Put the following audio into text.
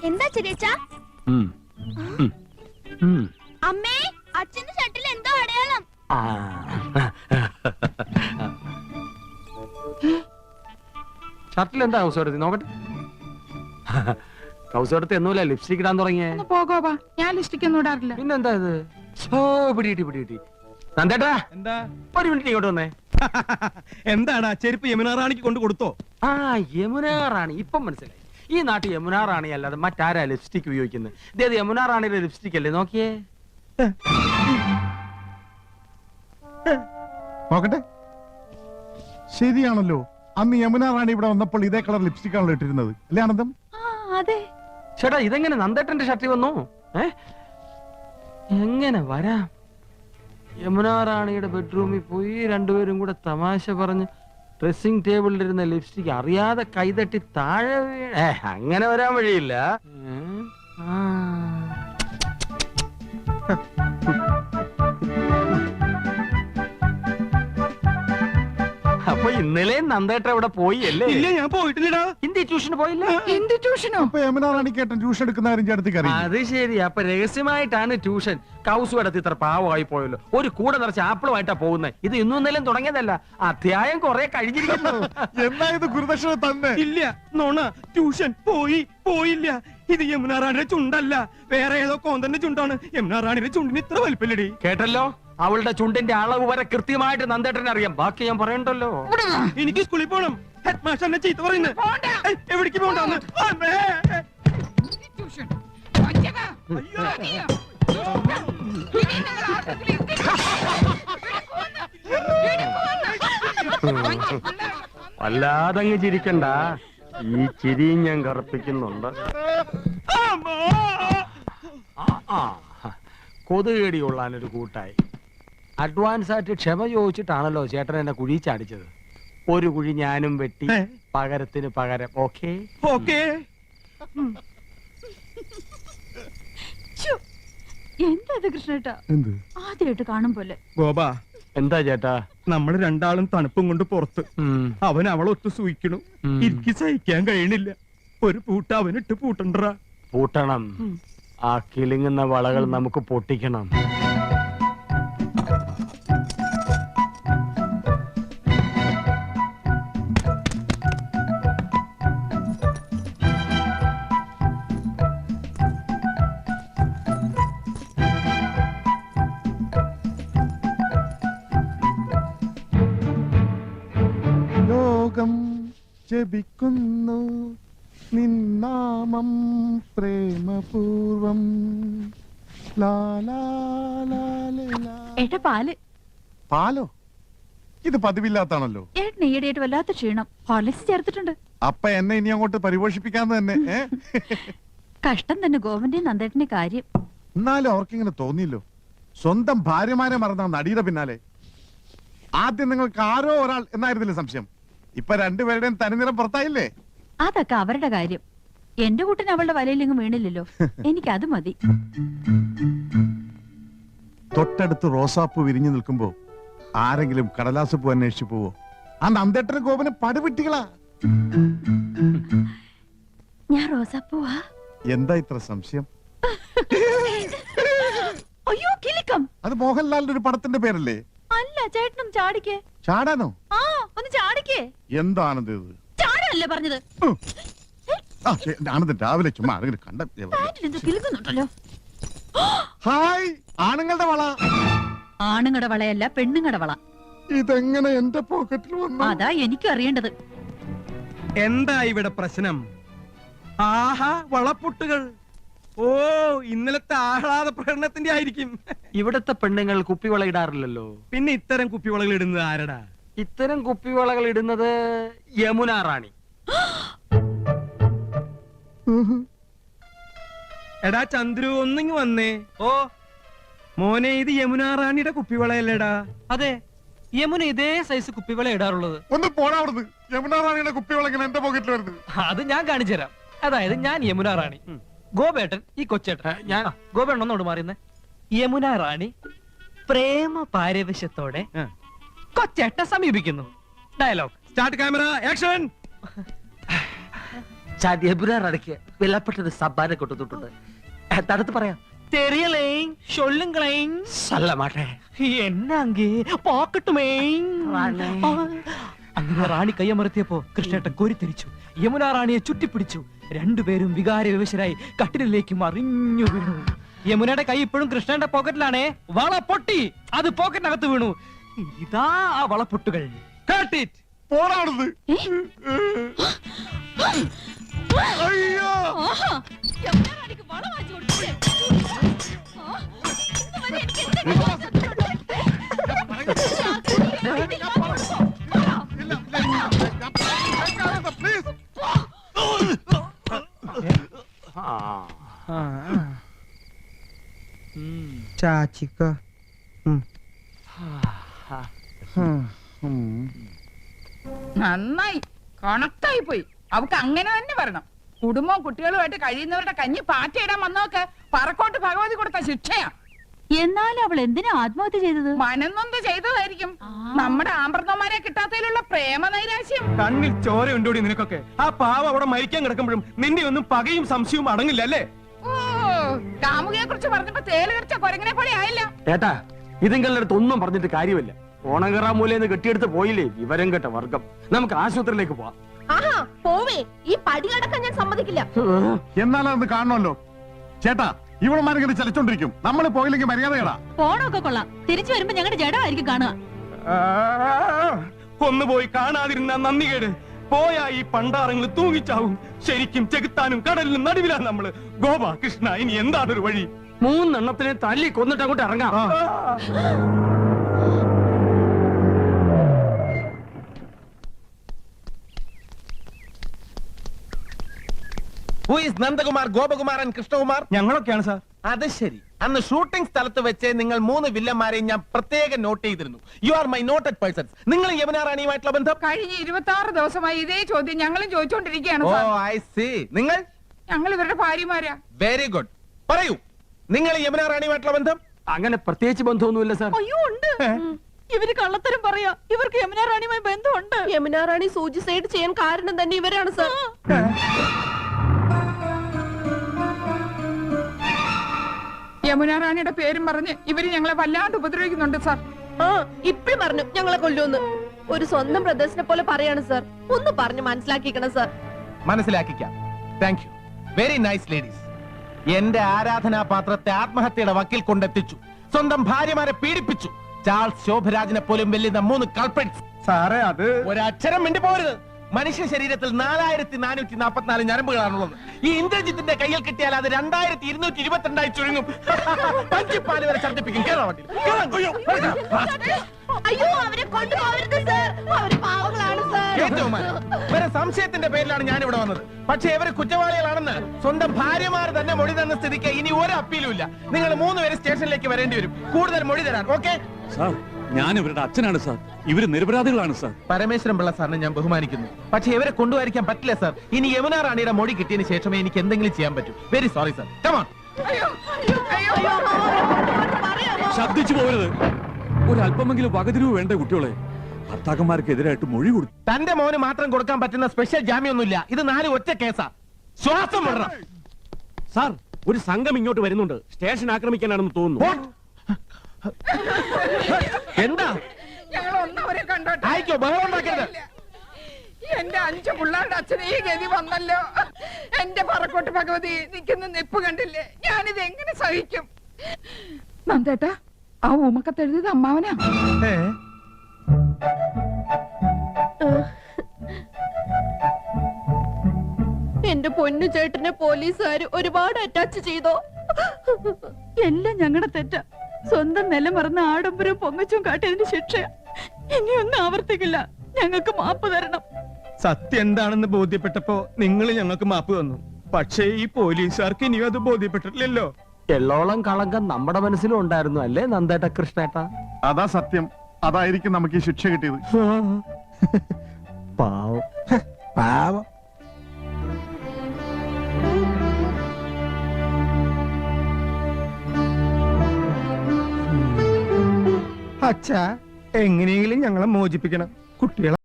എന്താ ചെറിയച്ചാ? അമ്മേ, അച്ഛന്റെ ഷർട്ടിൽ എന്തോ അടയാളം. ഷർട്ടിൽ എന്താ കൗസോടത്തി നോക്കട്ടെ. കൗസോടത്തി എന്നൂല ലിപ്സ്റ്റിക് ഇടാൻ തുടങ്ങിയേ. പോകോപ്പാ, ഞാൻ ലിപ്സ്റ്റിക് ഒന്നും ഇടാറില്ല. പിന്നെന്താ ഇത്? പിടികിട്ടി. നന്ദേട്ടാ, എന്താ? ഒരു മിനിറ്റ് ഇങ്ങോട്ട് വന്നേ. എന്താണ് ചെരുപ്പ് യമുനാ റാണിക്ക് കൊണ്ട് കൊടുത്തോ? യമുനാ റാണി ഇപ്പം മനസ്സിലായി. ഈ നാട്ടിൽ യമുനാ റാണി അല്ലാതെ മറ്റാരാ ലിപ്സ്റ്റിക് ഉപയോഗിക്കുന്നത്? ഇതേത് യമുനാ റാണിയുടെ ലിപ്സ്റ്റിക് അല്ലേ? നോക്കിയേ. നോക്കട്ടെ, ശരിയാണല്ലോ. അന്ന് യമുനാ റാണി ഇവിടെ വന്നപ്പോൾ ഇതേ കളർ ലിപ്സ്റ്റിക് ആണല്ലോ ഇട്ടിരുന്നത്, അല്ലേ ആനന്ദം? അതെ ചേട്ടാ, ഇതെങ്ങനെ നന്ദേട്ടന്റെ ഷർട്ടിൽ വന്നു? എങ്ങനെ വരാം? യമുനാ റാണിയുടെ ബെഡ്റൂമിൽ പോയി രണ്ടുപേരും കൂടെ തമാശ പറഞ്ഞ് ഡ്രസ്സിംഗ് ടേബിളിലിരുന്ന ലിപ്സ്റ്റിക് അറിയാതെ കൈതട്ടി താഴെ അങ്ങനെ വരാൻ വഴിയില്ല. അപ്പൊ ഇന്നലെ നന്ദേട്ട ഇവിടെ പോയി അല്ലേ? ഇല്ല, ഞാൻ പോയിട്ടില്ലടാ. ഹിന്ദി ട്യൂഷന് പോയില്ല? എന്ത് ട്യൂഷനോ? അപ്പൊ യമുനാ റാണി കേട്ടൻ ട്യൂഷൻ എടുക്കുന്ന കാര്യം ചേട്ടത്തിക്ക് അറിയാം. അത് ശരി. അപ്പൊ രഹസ്യമായിട്ടാണ് ട്യൂഷൻ. കൗസു എടുത്ത് ഇത്ര പാവമായി പോയല്ലോ. ഒരു കൂടെ നിറച്ച് ആപ്പിളുമായിട്ടാ പോകുന്നത്. ഇത് ഇന്നും ഇന്നലെയും തുടങ്ങിയതല്ല, അധ്യായം കുറെ കഴിഞ്ഞിരിക്കുന്നു. എന്നാ ഇത് ഗുരുദക്ഷിണ തന്നെ? ഇല്ല, നോണ. ട്യൂഷൻ പോയില്ല. ഇത് യമുനാ റാണിയുടെ ചുണ്ടല്ല, വേറെ ഏതോ കോന്തന്റെ ചുണ്ടാണ്. യമുനാ റാണിയുടെ ചുണ്ടിന് ഇത്ര വലിപ്പല്ലടി. കേട്ടല്ലോ, അവളുടെ ചുണ്ടിന്റെ അളവ് വരെ കൃത്യമായിട്ട് നന്ദേട്ടനെ അറിയാം. ബാക്കി ഞാൻ പറയണ്ടല്ലോ. എനിക്ക് സ്കൂളിൽ പോണം. ഹെഡ് മാസ്റ്റർ എന്നെ ചീത്ത പറയുന്നത്. എവിടേക്ക് പോകണ്ടെന്ന്? വല്ലാതങ്ങ് ചിരിക്കണ്ട, ഈ ചിരിയും ഞാൻ കറുപ്പിക്കുന്നുണ്ട്. കൊതുകേടി കൊള്ളാനൊരു കൂട്ടായി. അഡ്വാൻസ് ആയിട്ട് ക്ഷമ ചോദിച്ചിട്ടാണല്ലോ ചേട്ടൻ എന്നെ കുഴി ചാടിച്ചത്. ഒരു കുഴി ഞാനും വെട്ടി, പകരത്തിന് പകരം. Okay okay. എന്താ കൃഷ്ണേട്ടാ? എന്ത് ആദ്യമായിട്ട് കാണും പോലെ. ഗോപാ, എന്താ ചേട്ടാ? നമ്മള് രണ്ടാളും തണുപ്പും കൊണ്ട് പുറത്ത്. അവൻ അവളൊത്ത് സൂയിക്കണു. എനിക്ക് സഹിക്കാൻ കഴിയണില്ല. ഒരു പൂട്ട അവനിട്ട് പൂട്ടണ്ടാ. പൂട്ടണം. ആ കിളിങ്ങുന്ന വളകൾ നമുക്ക് പൊട്ടിക്കണം. ലോകം ജപിക്കുന്നു നിന്നാമം പ്രേമപൂർവം. ഏട്ടാ, പാല്. പാലോ? ഇത് പതിവില്ലാത്താണല്ലോ. ഏട്ടൻ ഈയിടെയായിട്ട് വല്ലാത്ത ക്ഷീണം. ഹോർലിക്സ് ചേർത്തിട്ടുണ്ട്. അപ്പൊ എന്നെ ഇനി അങ്ങോട്ട് പരിപോഷിപ്പിക്കാന്ന് തന്നെ. കഷ്ടം തന്നെ ഗോവിന്ദൻ നന്ദേട്ടന്റെ കാര്യം. എന്നാലും അവർക്കിങ്ങനെ തോന്നിയല്ലോ. സ്വന്തം ഭാര്യമാരെ മറന്ന നടിയുടെ പിന്നാലെ. ആദ്യം നിങ്ങൾക്ക് ആരോ ഒരാൾ എന്നായിരുന്നില്ല സംശയം. ഇപ്പൊ രണ്ടുപേരുടെയും തനിനിറം പുറത്തായില്ലേ? അതൊക്കെ അവരുടെ കാര്യം. എന്റെ കൂട്ടിന് അവളുടെ വലയിലെങ്ങും വീണില്ലല്ലോ. എനിക്കത് മതി. തൊട്ടടുത്ത് റോസാപ്പൂ വിരിഞ്ഞു നിൽക്കുമ്പോ ആരെങ്കിലും കടലാസ് പൂ അന്വേഷിച്ചു പോവോ? ആ നന്ദേട്ടന് ഗോപന് പടുവിട്ടികളാ. ഞാൻ റോസാപ്പൂവാ. എന്താ ഇത്ര സംശയം? അയ്യോ, കിലുക്കം. അത് മോഹൻലാലിന്റെ ഒരു പടത്തിന്റെ പേരല്ലേ? അല്ല, ചേട്ടനും ചാടിക്കേ. ചാടാനോ? ഒന്ന് ചാടിക്കേ. എന്താണെന്ന് ഇത്? ചാടല്ലേ പറഞ്ഞത്? ആനന്ദൻ രാവിലെ ചുമ്മാ കണ്ട. കിലുക്കുന്നുണ്ടല്ലോ. ഹായ്, ആണുങ്ങളുടെ വള. ആണുങ്ങളുടെ വളയല്ല, പെണ്ണുങ്ങളുടെ വള. ഇതെങ്ങനെ എന്റെ പോക്കറ്റിൽ വന്നു? അതാ എനിക്ക് അറിയേണ്ടത്. എന്താ ഇവിടെ പ്രശ്നം? ആഹാ, വളപ്പൊട്ടുകൾ. ഓ, ഇന്നലത്തെ ആഹ്ലാദ പ്രകടനത്തിന്റെ ആയിരിക്കും. ഇവിടത്തെ പെണ്ണുങ്ങൾ കുപ്പിവള ഇടാറില്ലല്ലോ. പിന്നെ ഇത്തരം കുപ്പിവളകൾ ഇടുന്നത് ആരടാ? ഇത്തരം കുപ്പിവളകൾ ഇടുന്നത് യമുനാ റാണി. എടാ ചന്ദ്രു, ഒന്നിങ്ങ് വന്നേ. ഓ മോനെ, ഇത് യമുനാ റാണിയുടെ കുപ്പിവളയല്ലേടാ? അതെ, യമുന ഇതേ സൈസ് കുപ്പിവള ഇടാറുള്ളത്. ഒന്ന് പോടാവുന്നത്. യമുനാ റാണിയുടെ കുപ്പിവള എന്റെ പോക്കറ്റിൽ വരുന്നത്. അത് ഞാൻ കാണിച്ചു തരാം. അതായത് ഞാൻ യമുനാ റാണി, ഗോപേട്ടൻ ഈ കൊച്ചേട്ടൻ. ഞാൻ ഗോപേട്ടൻ ഒന്നോട് മാറിയുന്നേ. യമുനാ റാണി പ്രേമ പാരവശ്യത്തോടെ കൊച്ചേട്ടനെ സമീപിക്കുന്നു. Dialogue start, camera, action. ചാൻ യമുന റാണിക്ക് വിലപ്പെട്ടൊരു സമ്മാനം കൊണ്ടുവന്നിട്ടുണ്ട്. തടുത്ത് പറയാം. தெரியலை சொல்லுங்களேன். സല്ല മാട്ടെ. എന്നാങ്കി പോക്കട്ടുമേ. അങ്ങനെ റാണി കയ്യമർത്തിയപ്പോ കൃഷ്ണേട്ടൻ കോരിത്തിരിച്ചു. യമുന റാണിയെ ചുറ്റിപ്പിടിച്ചു. രണ്ടുപേരും വികാര വിവശരായി കട്ടിലിലേക്ക് മറിഞ്ഞു വീണു. യമുനയുടെ കൈ ഇപ്പോഴും കൃഷ്ണന്റെ പോക്കറ്റിലാണേ. വള പൊട്ടി, അത് പോക്കറ്റിനകത്ത് വീണു. ഇതാ ആ വളപ്പൊട്ടുകൾ. Cut it. പോടാണത്. അയ്യോ ആഹാ, യമുനാ റാണിക്ക് വള വാങ്ങിച്ചു കൊടുത്തില്ലേ? ആ, ഇന്നുവരെ എനിക്ക് എന്തെങ്കിലും വാങ്ങിച്ചിട്ടുണ്ടോ? പ്ലീസ്. ചാച്ചിക്ക നന്നായി കണക്റ്റായി പോയി. അവക്ക് അങ്ങനെ തന്നെ വരണം. കുടുംബവും കുട്ടികളുമായിട്ട് കഴിയുന്നവരുടെ കഞ്ഞി പാറ്റയിടാൻ വന്നവർക്ക് പറക്കോട്ട് ഭഗവതി കൊടുത്ത ശിക്ഷയാ. എന്നാലും അവൾ എന്തിനാ ആത്മഹത്യ ചെയ്തത്? മനന്നൊന്ത് ചെയ്തതായിരിക്കും. നമ്മുടെ ആമ്പ്രതന്മാരെ കിട്ടാത്തതിലുള്ള പ്രേമ നൈരാശ്യം. കണ്ണിൽ ചോര ഉണ്ടോടി നിനക്കൊക്കെ? ആ പാവ അവിടെ മരിക്കാൻ കിടക്കുമ്പോഴും നിന്റെ ഒന്നും പകയും സംശയവും അടങ്ങില്ല അല്ലേ? ഓ, കാമുകിയെ കുറിച്ച് പറഞ്ഞപ്പോ തേല് കടിച്ച കൊരങ്ങനെ പോലെ ആയില്ല. ഏട്ടാ, ഇതിങ്ങളുടെ അടുത്ത് ഒന്നും പറഞ്ഞിട്ട് കാര്യമില്ല. ഓണകറാ മൂലന്ന് കെട്ടിയെടുത്ത് പോയില്ലേ വിവരം കേട്ട വർഗം. നമുക്ക് ആശുപത്രിയിലേക്ക് പോവാം. ആഹാ പോവേ, ഈ പടി കടക്കാൻ ഞാൻ സമ്മതിക്കില്ല. എന്നാലത് കാണണമല്ലോ. ചേട്ടാ, ഇവളമാരിങ്ങനെ ചലിച്ചോണ്ടിരിക്കും. നമ്മൾ പോയില്ലെങ്കിൽ മര്യാദകളാ. പോണൊക്കെ കൊള്ളാം. തിരിച്ചു വരുമ്പോ ഞങ്ങളുടെ ജഡമായിരിക്കും കാണുക. കൊന്നുപോയി കാണാതിരുന്ന നന്ദികേട്. പോയാ ഈ പണ്ടാറങ്ങൾ തൂങ്ങിച്ചാവും. ശരിക്കും ചെകുത്താനും കടലിനും നടുവിലാ നമ്മള്. ഗോപ കൃഷ്ണ, ഇനി എന്താണൊരു വഴി? 3 എണ്ണത്തിനെ തല്ലി കൊന്നിട്ട് അങ്ങോട്ട് ഇറങ്ങാം. Who is Nandakumar, Gopakumar and Krishnakumar? ഞങ്ങളൊക്കെയാണ് സാർ. അത് ശരി. അന്ന് ഷൂട്ടിംഗ് സ്ഥലത്ത് വെച്ച് നിങ്ങൾ 3 വില്ലന്മാരെയും ഞാൻ പ്രത്യേകം നോട്ട് ചെയ്തിരുന്നു. You are my noted persons. നിങ്ങൾ യമുന റാണിയുമായിട്ടുള്ള ബന്ധം? കഴിഞ്ഞ 26 ദിവസമായി ഇതേ ചോദ്യം ഞങ്ങളും ചോദിച്ചോണ്ടിരിക്കുകയാണ് ഓ സാർ. I C. നിങ്ങൾ? ഞങ്ങൾ ഇവരുടെ ഭാര്യമാരാ. Very good. പറയൂ, നിങ്ങൾ യമുന റാണിയുമായിട്ടുള്ള ബന്ധം? അങ്ങനെ പ്രത്യേകിച്ച് ബന്ധമൊന്നുമില്ല സാർ. അയ്യോ ഉണ്ട്. ഇവര് കള്ളത്തരം പറയാ. ഇവർക്ക് യമുനാ റാണിയുമായി ബന്ധമുണ്ട്. യമുന റാണി സൂയിസൈഡ് ചെയ്യാൻ കാരണം തന്നെ ഇവരാണ് സർ. യമുന റാണിയുടെ പേരും പറഞ്ഞ് ഇവര് ഞങ്ങളെ വല്ലാണ്ട് ഉപദ്രവിക്കുന്നുണ്ട് സാർ. ആ ഇപ്പഴും പറഞ്ഞു ഞങ്ങളെ കൊല്ലുമെന്ന്. ഒരു സ്വന്തം ബ്രദേഴ്സിനെ പോലെ പറയാണ് സർ. ഒന്ന് പറഞ്ഞു മനസ്സിലാക്കിക്കണം സർ. മനസ്സിലാക്കിക്കാം. Thank you. Very nice ladies. എന്റെ ആരാധനാപാത്രത്തെ ആത്മഹത്യയുടെ വക്കിൽ കൊണ്ടെത്തിച്ചു. സ്വന്തം ഭാര്യമാരെ പീഡിപ്പിച്ചു. ചാൾസ് ശോഭരാജിനെ പോലും വെല്ലുന്ന 3 കൾപ്രിറ്റ്സ്. സാറേ, അത് ഒരക്ഷരം മിണ്ടി പോരുത്. മനുഷ്യ ശരീരത്തിൽ 4444 ഞരമ്പുകളാണുള്ളത്. ഈ ഇന്ദ്രജിത്തിന്റെ കയ്യിൽ കിട്ടിയാൽ അത് 2222 ചുരുങ്ങും. പഞ്ചിപ്പാല് വരെ ഛർദ്ദിപ്പിക്കും. കേരള വണ്ടിയിൽ അയ്യോ അവരെ കൊണ്ടുപോകരുത് സർ. അവര് പാവങ്ങളാണ് സർ. സംശയത്തിന്റെ പേരിലാണ് ഞാൻ ഇവിടെ വന്നത്. പക്ഷേ ഇവര് കുറ്റവാളികളാണെന്ന് സ്വന്തം ഭാര്യമാർ തന്നെ മൊഴി തന്ന സ്ഥിതിക്ക് ഇനി ഒരു അപ്പീലും ഇല്ല. നിങ്ങൾ 3 പേര് സ്റ്റേഷനിലേക്ക് വരേണ്ടി വരും. കൂടുതൽ മൊഴി തരാൻ. ഓക്കെ സാർ, ഞാൻ ഇവരുടെ അച്ഛനാണ് സാർ. ഇവര് നിരപരാധികളാണ് സാർ. പരമേശ്വരൻ പിള്ള സാറിനെ ഞാൻ ബഹുമാനിക്കുന്നു. പക്ഷേ ഇവരെ കൊണ്ടുവരിക്കാൻ പറ്റില്ല സാർ. ഇനി യമുന റാണിയുടെ മൊഴി കിട്ടിയതിന് ശേഷമേ എനിക്ക് എന്തെങ്കിലും ചെയ്യാൻ പറ്റൂ. Very sorry sir. Come on. ശബ്ദിച്ചു പോകരുത്. ഒരല്പമെങ്കിലും വകതിരിവ് വേണ്ട കുട്ടികളെ. ഭർത്താക്കന്മാർക്കെതിരായിട്ട് മൊഴി കൊടുത്തു. തന്റെ മോന് മാത്രം കൊടുക്കാൻ പറ്റുന്ന സ്പെഷ്യൽ ജാമ്യമൊന്നുമില്ല. ഇത് 4 ഒറ്റ കേസാ. ശ്വാസം വിടണം. സാർ, ഒരു സംഘം ഇങ്ങോട്ട് വരുന്നുണ്ട്. സ്റ്റേഷൻ ആക്രമിക്കാനാണെന്ന് തോന്നുന്നു. എന്താ? ഞങ്ങൾ ഒന്നവരെ കണ്ടോട്ടെ. ആയിക്കോ, ബഹളം ഉണ്ടാക്കരുത്. എന്റെ 5 പിള്ളേരുടെ അച്ഛനെ ഈ ഗതി വന്നല്ലോ. എന്റെ പറക്കോട്ട് ഭഗവതി നിൽക്കുന്ന നിപ്പ് കണ്ടില്ലേ? ഞാനിത് എങ്ങനെ സഹിക്കും? നന്ദേട്ടാ, ആ ഊമക്കത്തെഴുതിയത് അമ്മാവനാ. എന്റെ പൊന്നു ചേട്ടനെ പോലീസുകാര് ഒരുപാട് അറ്റാച്ച് ചെയ്തോ? എല്ലാം ഞങ്ങളുടെ തെറ്റാ. സ്വന്തം നില മറന്ന് ആഡംബരവും പൊങ്ങച്ചും കാട്ടിയതിന്റെ ശിക്ഷ ഇനിയൊന്നും ആവർത്തിക്കില്ല. ഞങ്ങൾക്ക് മാപ്പ് തരണം. സത്യം എന്താണെന്ന് ബോധ്യപ്പെട്ടപ്പോ നിങ്ങൾ ഞങ്ങൾക്ക് മാപ്പ് തന്നു. പക്ഷേ ഈ പോലീസുകാർക്ക് ഇനിയും അത് ബോധ്യപ്പെട്ടിട്ടില്ലല്ലോ. എള്ളോളം കളങ്കം നമ്മുടെ മനസ്സിലും ഉണ്ടായിരുന്നു അല്ലേ നന്ദേട്ട കൃഷ്ണേട്ട? അതാ സത്യം. അതായിരിക്കും നമുക്ക് ഈ ശിക്ഷ കിട്ടിയത്. പാവം പാവം. അച്ഛാ, എങ്ങനെയെങ്കിലും ഞങ്ങളെ മോചിപ്പിക്കണം. കുട്ടികളെ